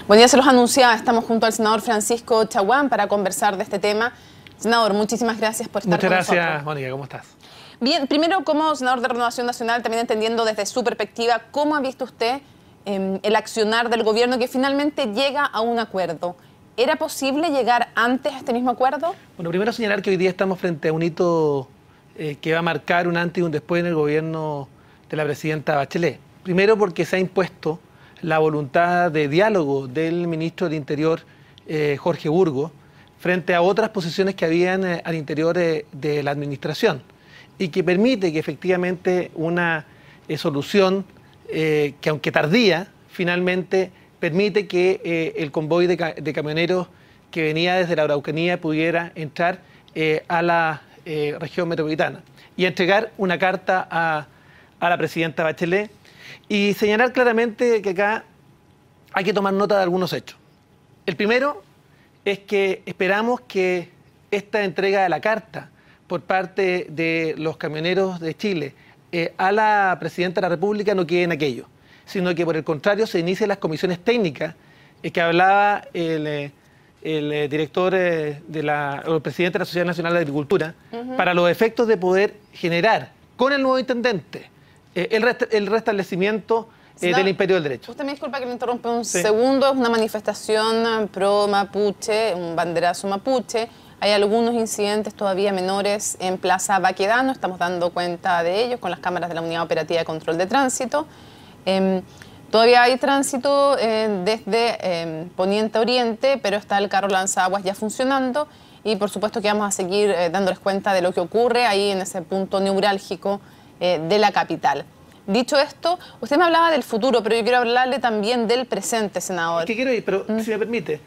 Buen día, se los anunciaba. Estamos junto al senador Francisco Chaguán para conversar de este tema. Senador, muchísimas gracias por estar con nosotros. Muchas gracias, Mónica. ¿Cómo estás? Bien, primero, como senador de Renovación Nacional, también entendiendo desde su perspectiva, ¿cómo ha visto usted el accionar del gobierno que finalmente llega a un acuerdo? ¿Era posible llegar antes a este mismo acuerdo? Bueno, primero señalar que hoy día estamos frente a un hito que va a marcar un antes y un después en el gobierno de la presidenta Bachelet. Primero porque se ha impuesto la voluntad de diálogo del ministro del Interior, Jorge Burgos, frente a otras posiciones que habían al interior de la administración y que permite que efectivamente una solución que aunque tardía, finalmente permite que el convoy de camioneros que venía desde la Araucanía pudiera entrar a la región metropolitana y entregar una carta a la presidenta Bachelet y señalar claramente que acá hay que tomar nota de algunos hechos. El primero es que esperamos que esta entrega de la carta por parte de los camioneros de Chile a la presidenta de la República no quede en aquello, sino que por el contrario se inicien las comisiones técnicas que hablaba el director o el presidente de la Sociedad Nacional de Agricultura para los efectos de poder generar con el nuevo intendente el restablecimiento del imperio del derecho. Usted me disculpa que me interrumpa un segundo, es una manifestación pro mapuche, un banderazo mapuche. Hay algunos incidentes todavía menores en Plaza Baquedano, estamos dando cuenta de ellos con las cámaras de la Unidad Operativa de Control de Tránsito. Todavía hay tránsito desde poniente a oriente, pero está el carro lanzaguas ya funcionando y por supuesto que vamos a seguir dándoles cuenta de lo que ocurre ahí en ese punto neurálgico de la capital. Dicho esto, usted me hablaba del futuro, pero yo quiero hablarle también del presente, senador. Es que quiero ir, pero si me permite,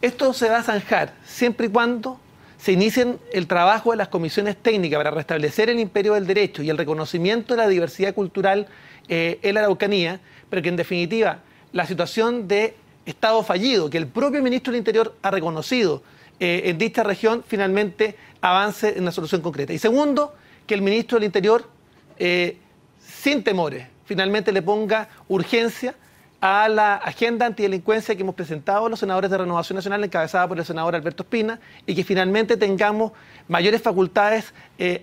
esto se va a zanjar siempre y cuando se inicien el trabajo de las comisiones técnicas para restablecer el imperio del derecho y el reconocimiento de la diversidad cultural en la Araucanía, pero que en definitiva la situación de Estado fallido, que el propio ministro del Interior ha reconocido en dicha región, finalmente avance en una solución concreta. Y segundo, que el ministro del Interior sin temores, finalmente le ponga urgencia a la agenda antidelincuencia que hemos presentado los senadores de Renovación Nacional, encabezada por el senador Alberto Espina, y que finalmente tengamos mayores facultades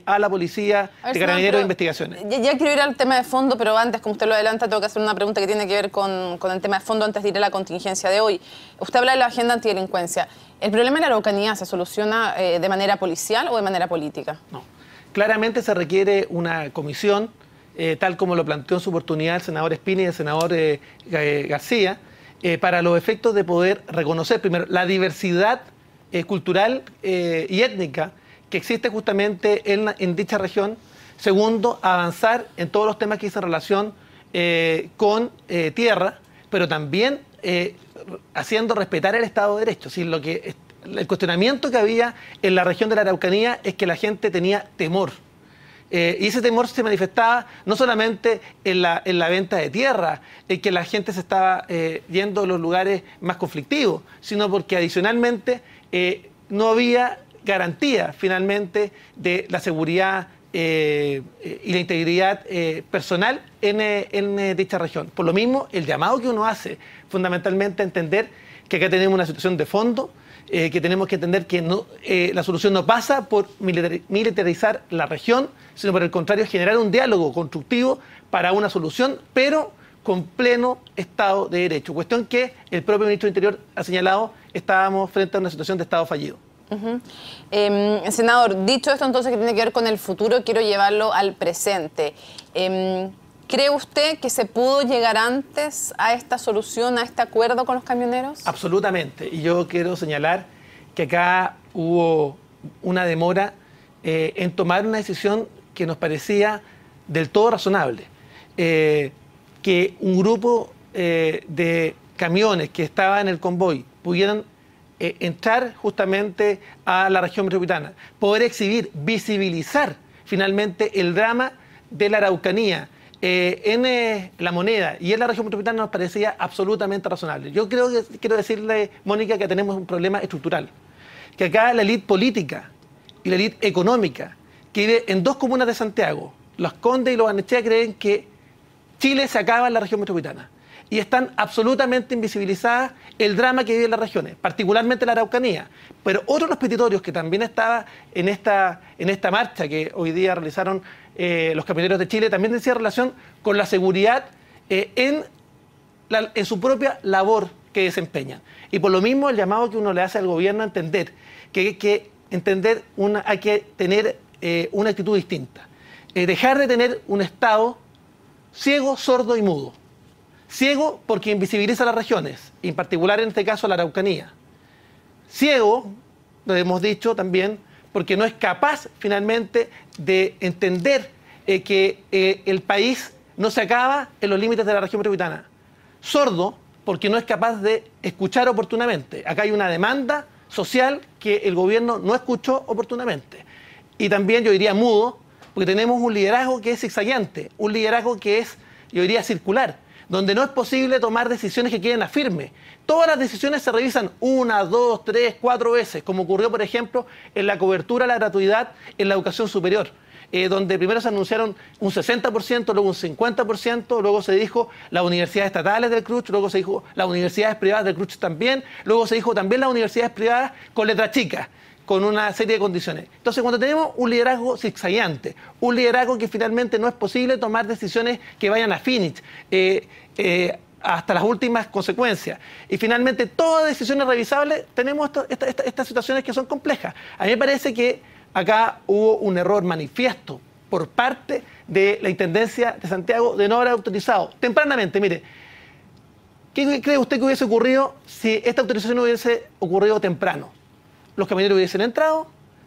a la policía de Carabineros de investigaciones. Ya quiero ir al tema de fondo, pero antes, como usted lo adelanta, tengo que hacer una pregunta que tiene que ver con el tema de fondo antes de ir a la contingencia de hoy. Usted habla de la agenda antidelincuencia. ¿El problema de la Araucanía se soluciona de manera policial o de manera política? No. Claramente se requiere una comisión, tal como lo planteó en su oportunidad el senador Espina y el senador García, para los efectos de poder reconocer, primero, la diversidad cultural y étnica que existe justamente en dicha región. Segundo, avanzar en todos los temas que dicen relación con tierra, pero también haciendo respetar el Estado de Derecho. Si el cuestionamiento que había en la región de la Araucanía es que la gente tenía temor. Y ese temor se manifestaba no solamente en la venta de tierra, en que la gente se estaba yendo a los lugares más conflictivos, sino porque adicionalmente no había garantía finalmente de la seguridad y la integridad personal en dicha región. Por lo mismo, el llamado que uno hace fundamentalmente a entender que acá tenemos una situación de fondo, que tenemos que entender que la solución no pasa por militarizar la región, sino por el contrario, generar un diálogo constructivo para una solución, pero con pleno Estado de Derecho. Cuestión que el propio ministro del Interior ha señalado, estábamos frente a una situación de Estado fallido. Senador, dicho esto entonces que tiene que ver con el futuro, quiero llevarlo al presente. ¿Cree usted que se pudo llegar antes a esta solución, a este acuerdo con los camioneros? Absolutamente. Y yo quiero señalar que acá hubo una demora en tomar una decisión que nos parecía del todo razonable. Que un grupo de camiones que estaban en el convoy pudieran entrar justamente a la región metropolitana, poder exhibir, visibilizar finalmente el drama de la Araucanía, en La Moneda y en la región metropolitana nos parecía absolutamente razonable. Yo quiero decirle, Mónica, que tenemos un problema estructural, que acá la élite política y la élite económica que vive en dos comunas de Santiago, Las Condes y Los Barnechea, creen que Chile se acaba en la región metropolitana. y están absolutamente invisibilizadas el drama que viven las regiones, particularmente la Araucanía. Pero otro de los petitorios que también estaba en esta marcha que hoy día realizaron los camioneros de Chile también decía relación con la seguridad en su propia labor que desempeñan. Y por lo mismo el llamado que uno le hace al gobierno a entender que hay que tener una actitud distinta. Dejar de tener un Estado ciego, sordo y mudo. Ciego porque invisibiliza las regiones, en particular en este caso la Araucanía. Ciego, lo hemos dicho también, porque no es capaz finalmente de entender que el país no se acaba en los límites de la región metropolitana. Sordo porque no es capaz de escuchar oportunamente. Acá hay una demanda social que el gobierno no escuchó oportunamente. Y también yo diría mudo, porque tenemos un liderazgo que es zigzagueante, un liderazgo que es, yo diría, circular, donde no es posible tomar decisiones que queden a firme. Todas las decisiones se revisan 1, 2, 3, 4 veces, como ocurrió, por ejemplo, en la cobertura a la gratuidad en la educación superior, donde primero se anunciaron un 60%, luego un 50%, luego se dijo las universidades estatales del CRUCH, luego se dijo las universidades privadas del CRUCH también, luego se dijo también las universidades privadas con letra chica, con una serie de condiciones. Entonces, cuando tenemos un liderazgo zigzagueante, un liderazgo que finalmente no es posible tomar decisiones que vayan a finish, hasta las últimas consecuencias, y finalmente todas decisiones revisables, tenemos estas situaciones que son complejas. A mí me parece que acá hubo un error manifiesto por parte de la Intendencia de Santiago de no haber autorizado tempranamente. Mire, ¿qué cree usted que hubiese ocurrido si esta autorización hubiese ocurrido temprano? Los camioneros hubiesen entrado,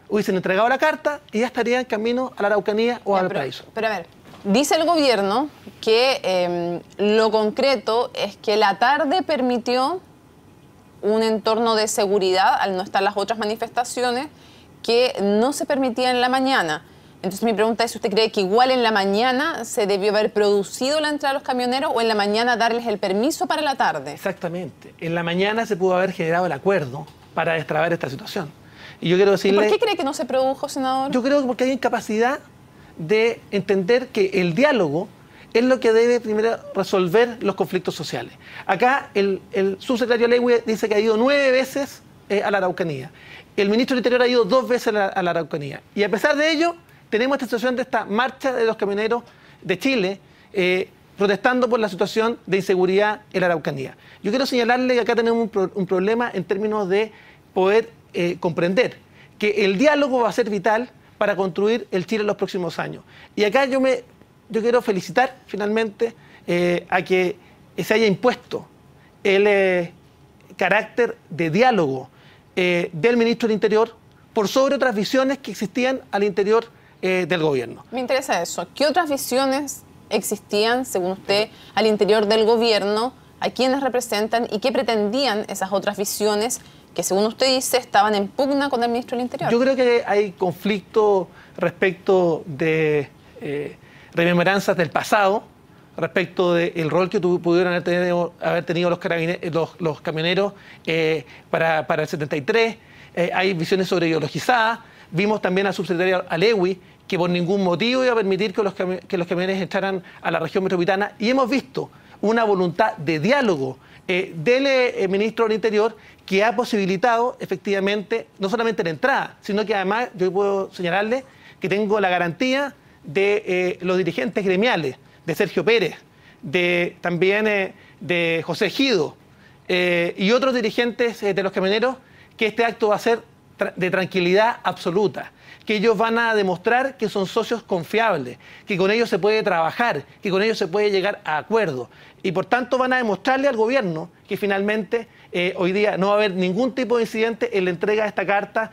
hubiesen entregado la carta y ya estarían en camino a la Araucanía o al Paraíso. Pero a ver, dice el gobierno que lo concreto es que la tarde permitió un entorno de seguridad al no estar las otras manifestaciones que no se permitía en la mañana. Entonces mi pregunta es si usted cree que igual en la mañana se debió haber producido la entrada de los camioneros o en la mañana darles el permiso para la tarde. Exactamente. En la mañana se pudo haber generado el acuerdo para destrabar esta situación. Y yo quiero decirle... ¿Y por qué cree que no se produjo, senador? Yo creo que porque hay incapacidad de entender que el diálogo es lo que debe primero resolver los conflictos sociales. Acá el subsecretario Lewy dice que ha ido 9 veces a la Araucanía. El ministro del Interior ha ido 2 veces a la Araucanía. Y a pesar de ello, tenemos esta situación de esta marcha de los camioneros de Chile protestando por la situación de inseguridad en la Araucanía. Yo quiero señalarle que acá tenemos un problema en términos de poder comprender que el diálogo va a ser vital para construir el Chile en los próximos años. Y acá yo quiero felicitar finalmente a que se haya impuesto el carácter de diálogo del ministro del Interior por sobre otras visiones que existían al interior del gobierno. Me interesa eso. ¿Qué otras visiones existían, según usted, al interior del gobierno? ¿A quiénes representan y qué pretendían esas otras visiones que, según usted dice, estaban en pugna con el ministro del Interior? Yo creo que hay conflicto respecto de remembranzas del pasado, respecto del rol que pudieron haber tenido los camioneros para el 73. Hay visiones sobre ideologizadas. Vimos también al subsecretario Lewy que por ningún motivo iba a permitir que los camiones entraran a la región metropolitana. Y hemos visto una voluntad de diálogo del ministro del Interior que ha posibilitado efectivamente no solamente la entrada, sino que además yo puedo señalarle que tengo la garantía de los dirigentes gremiales, de Sergio Pérez, también de José Gido y otros dirigentes de los camioneros, que este acto va a ser de tranquilidad absoluta, que ellos van a demostrar que son socios confiables, que con ellos se puede trabajar, que con ellos se puede llegar a acuerdos. Y por tanto van a demostrarle al gobierno que finalmente hoy día no va a haber ningún tipo de incidente en la entrega de esta carta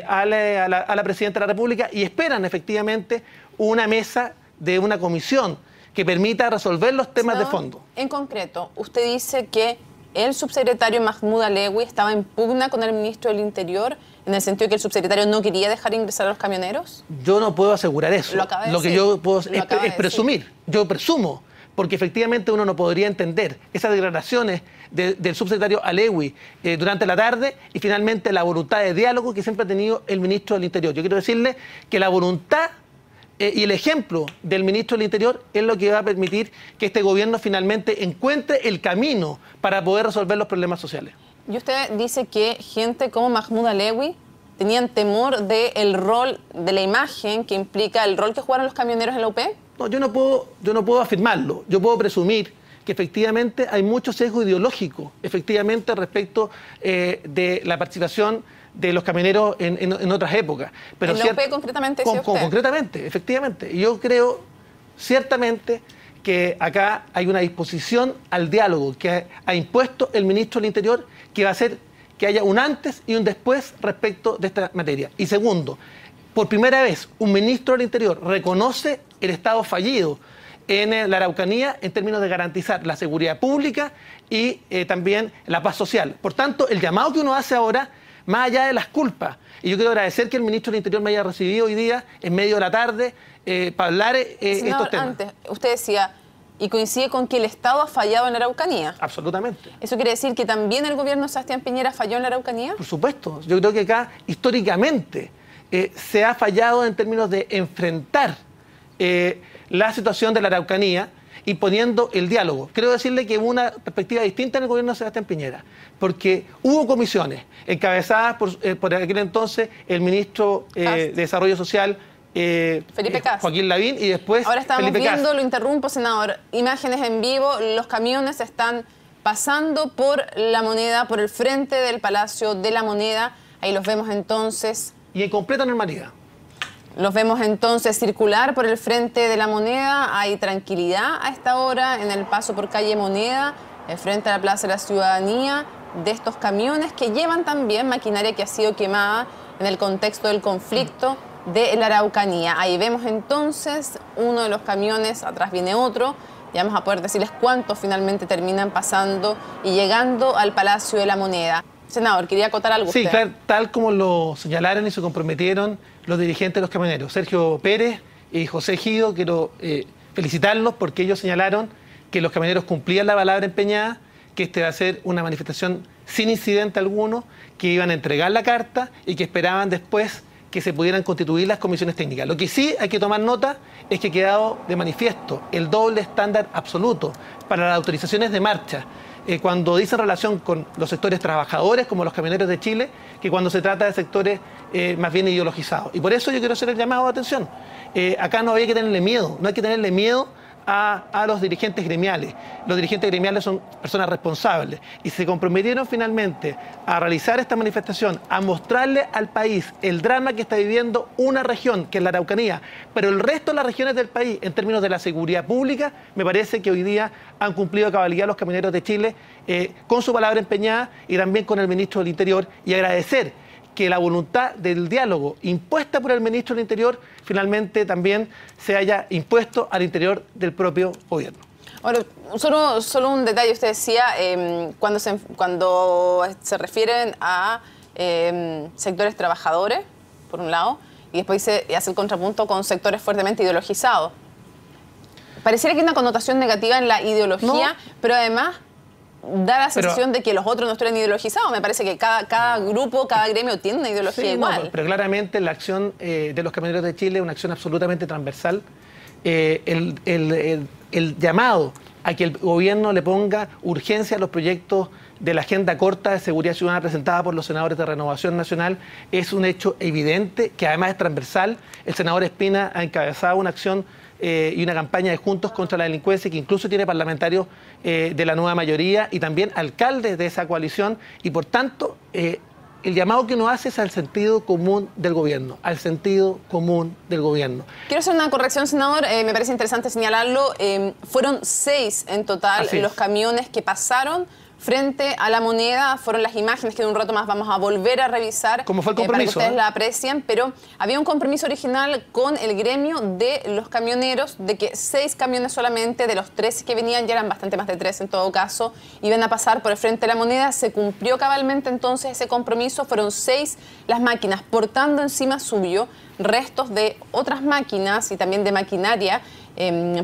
a la Presidenta de la República, y esperan efectivamente una mesa de una comisión que permita resolver los temas de fondo. En concreto, usted dice que el subsecretario Mahmoud Alewi estaba en pugna con el ministro del Interior, en el sentido de que el subsecretario no quería dejar ingresar a los camioneros. Yo no puedo asegurar eso. Lo que yo puedo es presumir. Yo presumo, porque efectivamente uno no podría entender esas declaraciones del subsecretario Alewi durante la tarde y finalmente la voluntad de diálogo que siempre ha tenido el ministro del Interior. Yo quiero decirle que la voluntad y el ejemplo del ministro del Interior es lo que va a permitir que este gobierno finalmente encuentre el camino para poder resolver los problemas sociales. Y usted dice que gente como Mahmoud Alewi tenían temor del rol, de la imagen que implica el rol que jugaron los camioneros en la UP. No, yo no puedo afirmarlo. Yo puedo presumir que efectivamente hay mucho sesgo ideológico, efectivamente, respecto de la participación de los camioneros en otras épocas. Pero en la UP concretamente, decía usted. Concretamente, efectivamente. Y yo creo, ciertamente, que acá hay una disposición al diálogo que ha impuesto el ministro del Interior, que va a hacer que haya un antes y un después respecto de esta materia. Y segundo, por primera vez, un ministro del Interior reconoce el Estado fallido en la Araucanía en términos de garantizar la seguridad pública y también la paz social. Por tanto, el llamado que uno hace ahora, más allá de las culpas, y yo quiero agradecer que el ministro del Interior me haya recibido hoy día, en medio de la tarde, para hablar estos temas. Antes, usted decía, y coincide con que el Estado ha fallado en la Araucanía. Absolutamente. ¿Eso quiere decir que también el gobierno de Sebastián Piñera falló en la Araucanía? Por supuesto. Yo creo que acá, históricamente, se ha fallado en términos de enfrentar la situación de la Araucanía y poniendo el diálogo. Quiero decirle que hubo una perspectiva distinta en el gobierno de Sebastián Piñera, porque hubo comisiones encabezadas por aquel entonces el ministro de Desarrollo Social, Felipe Kast, Joaquín Lavín, y después ahora estamos Felipe viendo, Kast. Lo interrumpo, senador, imágenes en vivo, los camiones están pasando por La Moneda, por el frente del Palacio de la Moneda, ahí los vemos entonces. Y en completa normalidad. Los vemos entonces circular por el frente de La Moneda, hay tranquilidad a esta hora en el paso por calle Moneda, frente a la Plaza de la Ciudadanía, de estos camiones que llevan también maquinaria que ha sido quemada en el contexto del conflicto de la Araucanía. Ahí vemos entonces uno de los camiones, atrás viene otro, ya vamos a poder decirles cuántos finalmente terminan pasando y llegando al Palacio de la Moneda. Senador, quería acotar algo. Sí, usted. claro, tal como lo señalaron y se comprometieron los dirigentes de los camioneros, Sergio Pérez y José Gido, quiero felicitarlos porque ellos señalaron que los camioneros cumplían la palabra empeñada, que este va a ser una manifestación sin incidente alguno, que iban a entregar la carta y que esperaban después que se pudieran constituir las comisiones técnicas. Lo que sí hay que tomar nota es que ha quedado de manifiesto el doble estándar absoluto para las autorizaciones de marcha, cuando dicen relación con los sectores trabajadores, como los camioneros de Chile, que cuando se trata de sectores más bien ideologizados. Y por eso yo quiero hacer el llamado de atención. Acá no había que tenerle miedo, no hay que tenerle miedo a los dirigentes gremiales. Los dirigentes gremiales son personas responsables y se comprometieron finalmente a realizar esta manifestación, a mostrarle al país el drama que está viviendo una región, que es la Araucanía, pero el resto de las regiones del país, en términos de la seguridad pública, me parece que hoy día han cumplido a cabalidad los camioneros de Chile con su palabra empeñada y también con el ministro del Interior, y agradecer que la voluntad del diálogo impuesta por el ministro del Interior finalmente también se haya impuesto al interior del propio gobierno. Ahora, solo un detalle, usted decía, cuando se refieren a sectores trabajadores, por un lado, y después se hace el contrapunto con sectores fuertemente ideologizados. Pareciera que hay una connotación negativa en la ideología, no, pero además da la sensación de que los otros no estuvieran ideologizados. Me parece que cada grupo, cada gremio tiene una ideología igual. No, pero claramente la acción de los camioneros de Chile es una acción absolutamente transversal. El llamado a que el gobierno le ponga urgencia a los proyectos de la agenda corta de seguridad ciudadana presentada por los senadores de Renovación Nacional es un hecho evidente, que además es transversal. El senador Espina ha encabezado una acción y una campaña de Juntos contra la delincuencia que incluso tiene parlamentarios de la nueva mayoría y también alcaldes de esa coalición, y por tanto el llamado que uno hace es al sentido común del gobierno, al sentido común del gobierno. Quiero hacer una corrección, senador, me parece interesante señalarlo, fueron 6 en total los camiones que pasaron frente a La Moneda. Fueron las imágenes que en un rato más vamos a volver a revisar. ¿Cómo fue el compromiso? Para que ustedes la aprecien, pero había un compromiso original con el gremio de los camioneros de que 6 camiones solamente de los 13 que venían, ya eran bastante más de 3 en todo caso, iban a pasar por el frente de La Moneda. Se cumplió cabalmente entonces ese compromiso, fueron 6 las máquinas, portando encima suyo restos de otras máquinas y también de maquinaria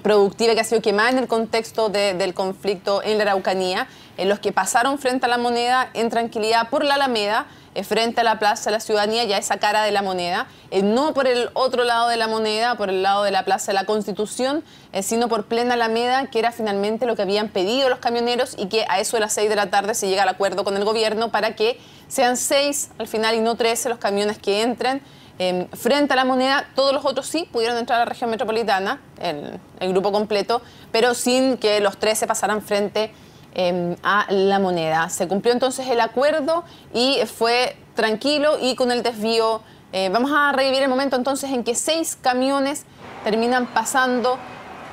productiva que ha sido quemada en el contexto del conflicto en la Araucanía. los que pasaron frente a la Moneda en tranquilidad por la Alameda, frente a la Plaza de la Ciudadanía, ya esa cara de la Moneda, no por el otro lado de la Moneda, por el lado de la Plaza de la Constitución, sino por plena Alameda, que era finalmente lo que habían pedido los camioneros y que a eso de las 6 de la tarde se llega al acuerdo con el gobierno para que sean 6 al final y no 13 los camiones que entren frente a la Moneda. Todos los otros sí pudieron entrar a la región metropolitana, el grupo completo, pero sin que los 13 pasaran frente a la Moneda. Se cumplió entonces el acuerdo y fue tranquilo y con el desvío. Vamos a revivir el momento entonces en que 6 camiones terminan pasando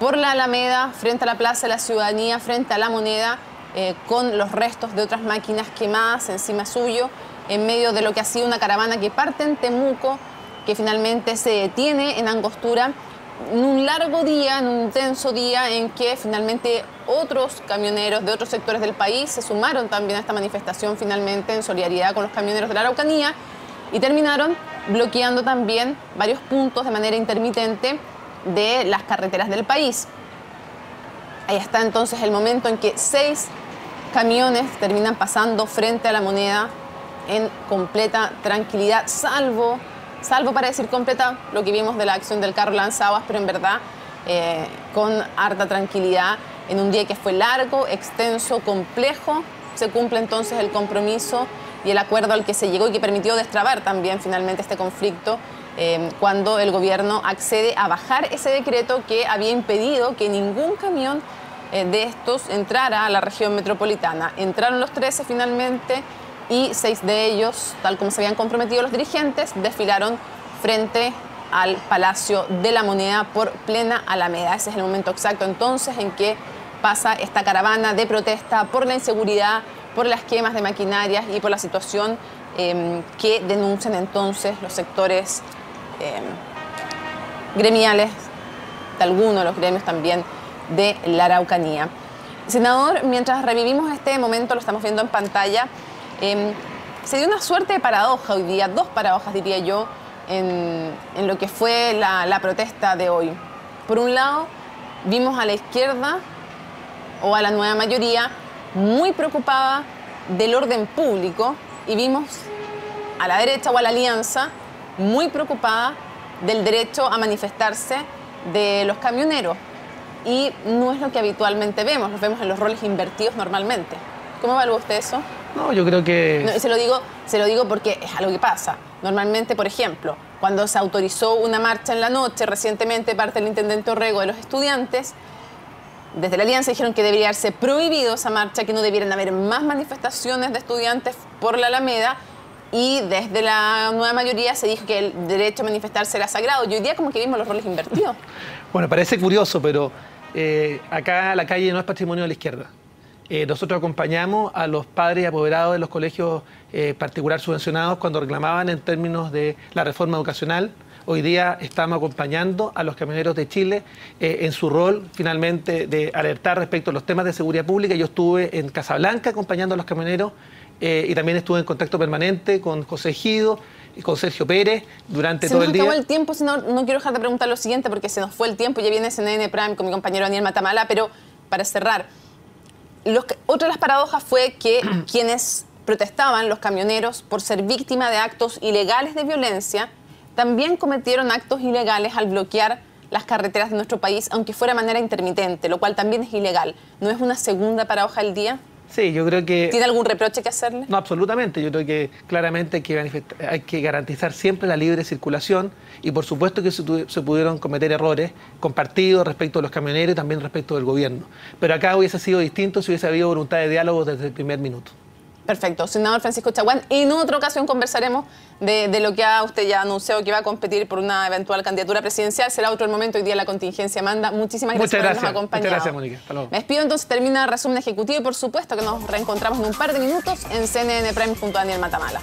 por la Alameda, frente a la Plaza de la Ciudadanía, frente a la Moneda, con los restos de otras máquinas quemadas encima suyo, en medio de lo que ha sido una caravana que parte en Temuco, que finalmente se detiene en Angostura, en un largo día, en un intenso día en que finalmente otros camioneros de otros sectores del país se sumaron también a esta manifestación finalmente en solidaridad con los camioneros de la Araucanía y terminaron bloqueando también varios puntos de manera intermitente de las carreteras del país. Ahí está entonces el momento en que 6 camiones terminan pasando frente a la Moneda en completa tranquilidad, salvo para decir completa lo que vimos de la acción del carro lanzaguas, pero en verdad con harta tranquilidad en un día que fue largo, extenso, complejo. Se cumple entonces el compromiso y el acuerdo al que se llegó y que permitió destrabar también finalmente este conflicto cuando el gobierno accede a bajar ese decreto que había impedido que ningún camión de estos entrara a la región metropolitana. Entraron los 13 finalmente y 6 de ellos, tal como se habían comprometido los dirigentes, desfilaron frente al Palacio de la Moneda por plena Alameda. Ese es el momento exacto entonces en que pasa esta caravana de protesta por la inseguridad, por las quemas de maquinarias y por la situación que denuncian entonces los sectores gremiales, de algunos de los gremios también de la Araucanía. Senador, mientras revivimos este momento, lo estamos viendo en pantalla, se dio una suerte de paradoja hoy día, 2 paradojas diría yo, en lo que fue la protesta de hoy. Por un lado, vimos a la izquierda o a la nueva mayoría muy preocupada del orden público y vimos a la derecha o a la alianza muy preocupada del derecho a manifestarse de los camioneros. Y no es lo que habitualmente vemos, los vemos en los roles invertidos normalmente. ¿Cómo evalúa usted eso? No, yo creo que... No, se lo digo porque es algo que pasa. Normalmente, por ejemplo, cuando se autorizó una marcha en la noche, recientemente parte del intendente Orrego de los estudiantes, desde la Alianza dijeron que debería haberse prohibido esa marcha, que no debieran haber más manifestaciones de estudiantes por la Alameda, y desde la nueva mayoría se dijo que el derecho a manifestarse era sagrado. Y hoy día como que vimos los roles invertidos. Bueno, parece curioso, pero acá la calle no es patrimonio de la izquierda. Nosotros acompañamos a los padres y apoderados de los colegios particular subvencionados cuando reclamaban en términos de la reforma educacional. Hoy día estamos acompañando a los camioneros de Chile en su rol finalmente de alertar respecto a los temas de seguridad pública. Yo estuve en Casablanca acompañando a los camioneros y también estuve en contacto permanente con José Ejido y con Sergio Pérez durante todo el día. Se nos acabó el tiempo, no quiero dejar de preguntar lo siguiente porque se nos fue el tiempo. Ya viene CNN Prime con mi compañero Daniel Matamala, pero para cerrar, otra de las paradojas fue que quienes protestaban, los camioneros, por ser víctima de actos ilegales de violencia, también cometieron actos ilegales al bloquear las carreteras de nuestro país, aunque fuera de manera intermitente, lo cual también es ilegal. ¿No es una segunda paradoja del día? Sí, yo creo que... ¿Tiene algún reproche que hacerle? No, absolutamente. Yo creo que claramente hay que garantizar siempre la libre circulación y por supuesto que se pudieron cometer errores compartidos respecto a los camioneros y también respecto del gobierno. Pero acá hubiese sido distinto si hubiese habido voluntad de diálogo desde el primer minuto. Perfecto. Senador Francisco Chaguán, en otra ocasión conversaremos de lo que usted ya anunciado que va a competir por una eventual candidatura presidencial. Será otro el momento, hoy día la contingencia manda. Muchísimas gracias por habernos acompañado. Muchas gracias, Mónica. Hasta luego. Me despido entonces, termina el resumen ejecutivo y por supuesto que nos reencontramos en un par de minutos en CNN Prime junto a Daniel Matamala.